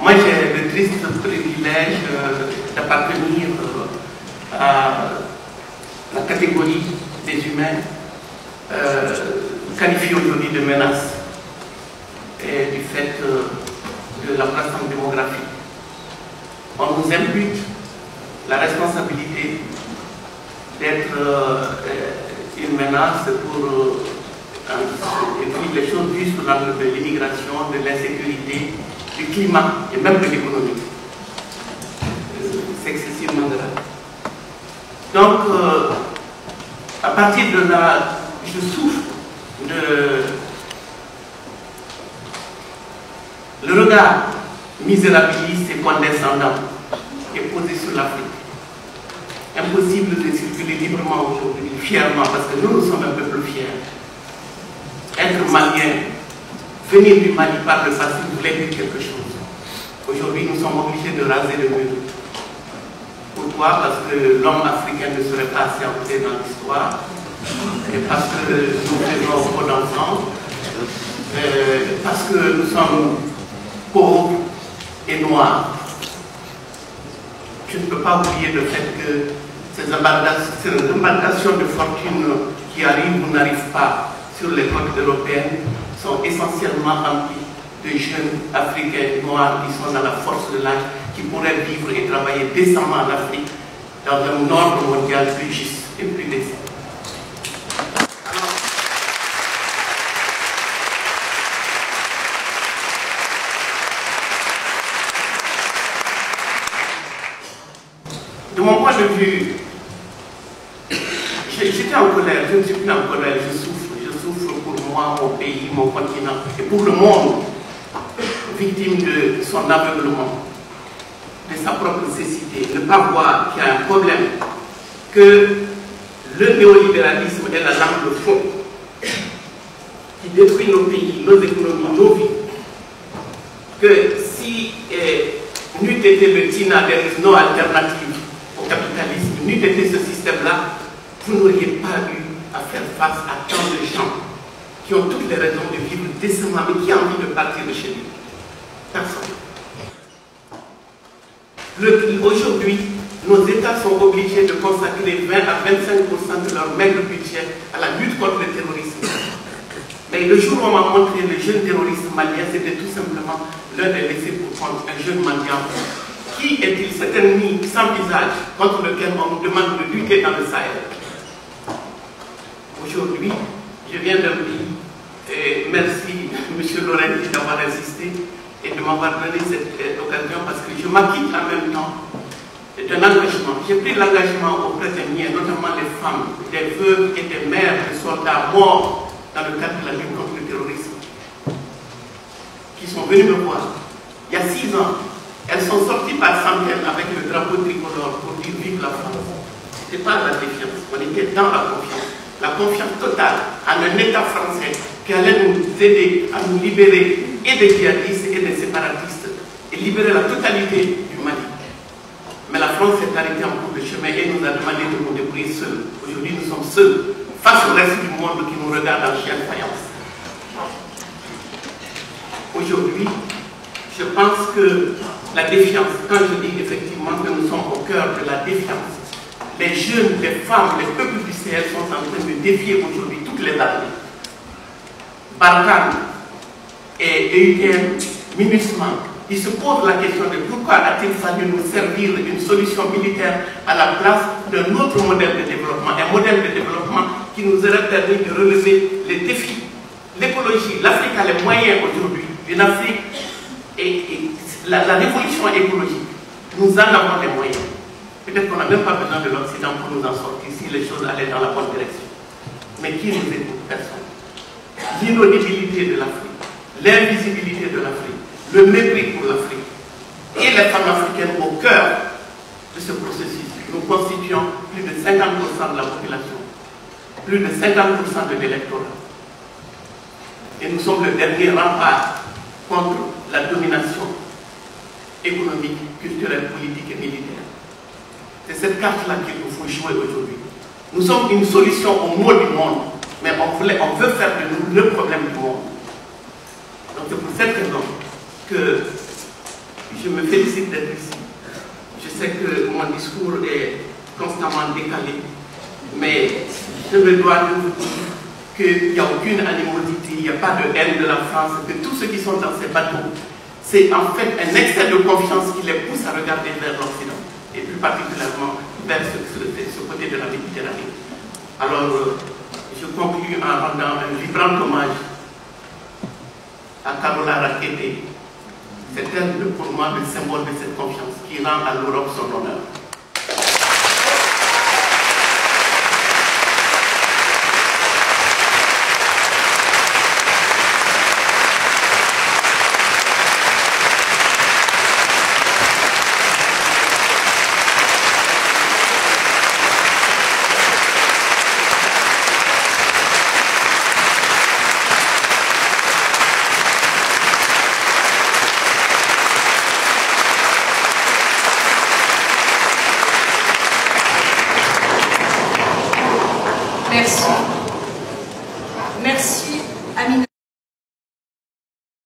Moi, j'ai le triste privilège d'appartenir à la catégorie des humains qualifiés aujourd'hui de menace et du fait de la croissance démographique. On nous impute la responsabilité d'être une menace pour les choses vues sous l'angle de l'immigration, de l'insécurité, du climat et même de l'économie. C'est excessivement grave. Donc, à partir de là, je souffre de le regard misérabiliste et condescendant qui est posé sur l'Afrique. Impossible de circuler librement aujourd'hui, fièrement, parce que nous sommes un peuple fier. Être malien, venir du Mali par le passé voulait dire quelque chose. Aujourd'hui, nous sommes obligés de raser le mur. Pourquoi? Parce que l'homme africain ne serait pas assez entré dans l'histoire, et parce que nous faisons trop d'enfants, parce que nous sommes pauvres et noirs. Je ne peux pas oublier le fait que ces embarcations de fortune qui arrivent ou n'arrivent pas sur les côtes européennes sont essentiellement remplies de jeunes africains noirs qui sont dans la force de l'âge, qui pourraient vivre et travailler décemment en Afrique dans un ordre mondial plus juste et plus décent. De mon point de vue, j'étais en colère, je ne suis plus en colère, je souffre pour moi, mon pays, mon continent, et pour le monde, victime de son aveuglement, de sa propre cécité, ne pas voir qu'il y a un problème, que le néolibéralisme est la lame de fond qui détruit nos pays, nos économies, nos vies, que si n'eût été le TINA, there is no alternative au capitalisme, n'eût été ce système-là, vous n'auriez pas eu à faire face à tant de gens qui ont toutes les raisons de vivre décemment, mais qui ont envie de partir de chez lui. Personne. Aujourd'hui, nos États sont obligés de consacrer 20 à 25% de leur maigre budget à la lutte contre le terrorisme. Mais le jour où on m'a montré le jeune terroriste malien, c'était tout simplement l'un des laissés pour compte, un jeune mendiant. Qui est-il, cet ennemi sans visage contre lequel on nous demande de lutter dans le Sahel? Aujourd'hui, je viens d'un pays, et merci M. Lorenzi d'avoir insisté et de m'avoir donné cette occasion, parce que je m'acquitte en même temps d'un engagement. J'ai pris l'engagement auprès des miens, notamment des femmes, des veuves et des mères de soldats morts dans le cadre de la lutte contre le terrorisme, qui sont venues me voir. Il y a 6 ans, elles sont sorties par centaines avec le drapeau tricolore pour dire vive la France. Ce n'était pas la défiance, on était dans la confiance. La confiance totale en un État français qui allait nous aider à nous libérer et des djihadistes et des séparatistes et libérer la totalité du Mali. Mais la France s'est arrêtée en cours de chemin et nous a demandé de nous débrouiller seuls. Aujourd'hui, nous sommes seuls face au reste du monde qui nous regarde en chien de faïence. Aujourd'hui, je pense que la défiance, quand je dis effectivement que nous sommes au cœur de la défiance, les jeunes, les femmes, les peuples du Sahel sont en train de défier aujourd'hui toutes les armées. Barkhane et EUTM, MINUSMA, ils se posent la question de pourquoi a-t-il fallu nous servir d'une solution militaire à la place d'un autre modèle de développement, un modèle de développement qui nous aurait permis de relever les défis. L'écologie, l'Afrique a les moyens aujourd'hui, une Afrique et la révolution écologique, nous en avons les moyens. Peut-être qu'on n'a même pas besoin de l'Occident pour nous en sortir si les choses allaient dans la bonne direction. Mais qui nous écoute? Personne. L'inaudibilité de l'Afrique, l'invisibilité de l'Afrique, le mépris pour l'Afrique et les femmes africaines au cœur de ce processus. Nous constituons plus de 50% de la population, plus de 50% de l'électorat. Et nous sommes le dernier rempart contre la domination économique, culturelle, politique et militaire. C'est cette carte-là qu'il nous faut jouer aujourd'hui. Nous sommes une solution au maux du monde, mais on veut faire de nous le problème du monde. Donc c'est pour cette raison que je me félicite d'être ici. Je sais que mon discours est constamment décalé, mais je me dois de vous dire qu'il n'y a aucune animosité, il n'y a pas de haine de la France, que tous ceux qui sont dans ces bateaux, c'est en fait un excès de confiance qui les pousse à regarder vers l'Occident, et plus particulièrement vers ce côté de la Méditerranée. Alors, je conclue en rendant un vibrant hommage à Carola Rackete. C'est elle pour moi le symbole de cette confiance qui rend à l'Europe son honneur. Merci. Merci, Amina.